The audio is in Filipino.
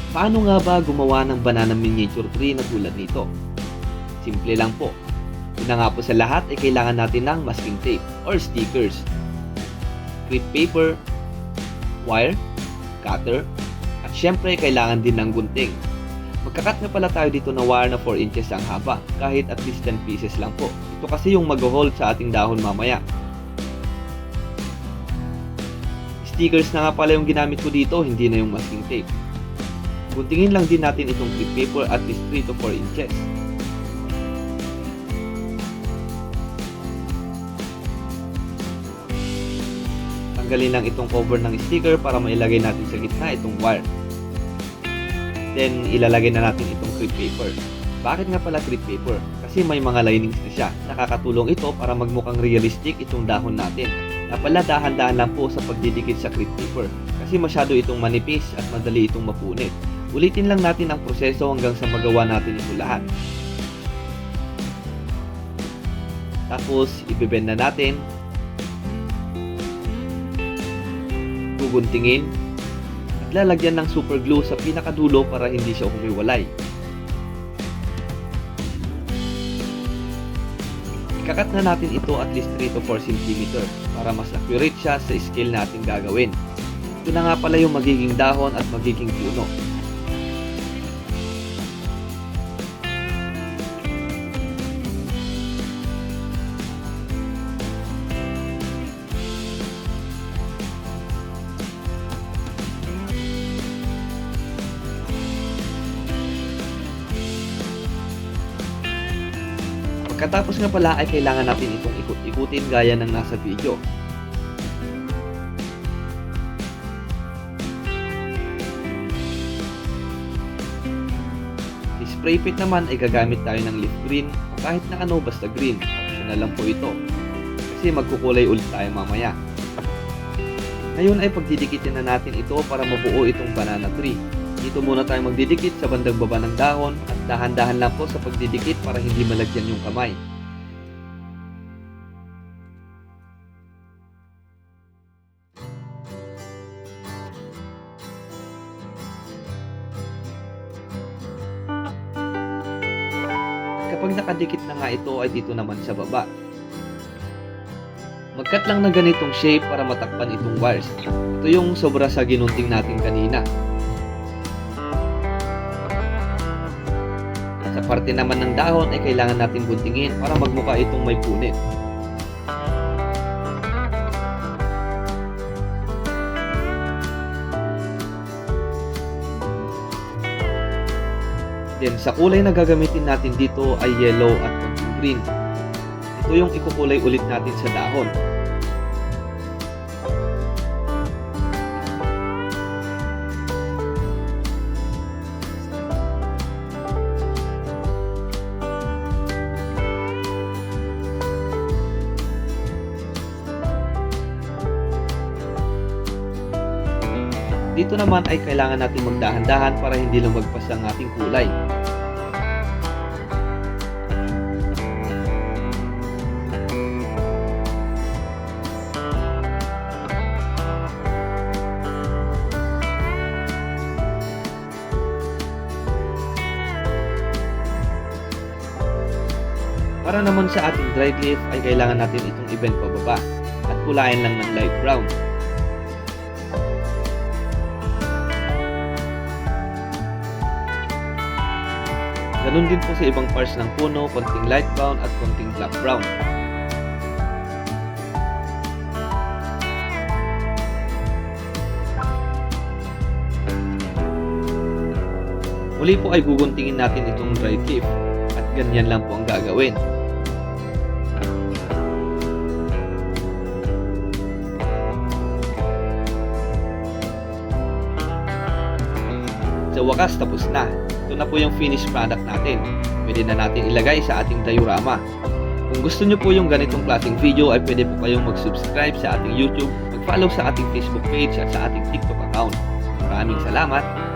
Paano nga ba gumawa ng banana miniature tree na tulad nito? Simple lang po. Una nga po sa lahat ay kailangan natin ng masking tape or stickers, crepe paper, wire, cutter, at syempre kailangan din ng gunting. Magkakat nga pala tayo dito na wire na 4 inches ang haba, kahit at least 10 pieces lang po. Ito kasi yung mag-hold sa ating dahon mamaya. Stickers na nga pala yung ginamit ko dito, hindi na yung masking tape. Guntingin lang din natin itong crepe paper at least 3 to 4 inches. Tanggalin lang itong cover ng sticker para mailagay natin sa gitna itong wire. Then, ilalagay na natin itong crepe paper. Bakit nga pala crepe paper? Kasi may mga linings na siya. Nakakatulong ito para magmukhang realistic itong dahon natin. Napala dahan-dahan lang po sa pagdidikit sa crepe paper kasi masyado itong manipis at madali itong mapunit. Ulitin lang natin ang proseso hanggang sa magawa natin ito lahat. Tapos, ibebend na natin. Guguntingin. At lalagyan ng super glue sa pinakadulo para hindi siya humiwalay. Ikakat na natin ito at least 3 to 4 cm para mas accurate siya sa scale natin gagawin. Ito na nga pala yung magiging dahon at magiging puno. Pagkatapos nga pala ay kailangan natin itong ikut-ikutin gaya ng nasa video. Spray paint naman ay gagamit tayo ng leaf green o kahit na ano basta green. Optional lang po ito. Kasi magkukulay ulit tayo mamaya. Ngayon ay pagdidikitin na natin ito para mabuo itong banana tree. Dito muna tayo magdidikit sa bandang baba ng dahon at dahan-dahan lang po sa pagdidikit para hindi malagyan yung kamay. Kapag nakadikit na nga ito ay dito naman sa baba. Mag-cut lang ng ganitong shape para matakpan itong wires. Ito yung sobra sa ginunting natin kanina. Sa parte naman ng dahon ay kailangan natin guntingin para magmukha itong may punit. Then sa kulay na gagamitin natin dito ay yellow at konting green. Ito yung ikukulay ulit natin sa dahon. Dito naman ay kailangan natin magdahan-dahan para hindi lumagpas ang ating kulay. Para naman sa ating dried leaf ay kailangan natin itong i-bend pababa at kulayan lang ng light brown. Ganun din po sa ibang parts ng puno, konting light brown at konting black brown. Muli po ay guguntingin natin itong dried leaf at ganyan lang po ang gagawin. Sa wakas, tapos na. Ito na po yung finished product natin. Pwede na natin ilagay sa ating diorama. Kung gusto nyo po yung ganitong klaseng video ay pwede po kayong mag-subscribe sa ating YouTube, mag-follow sa ating Facebook page at sa ating TikTok account. Maraming salamat!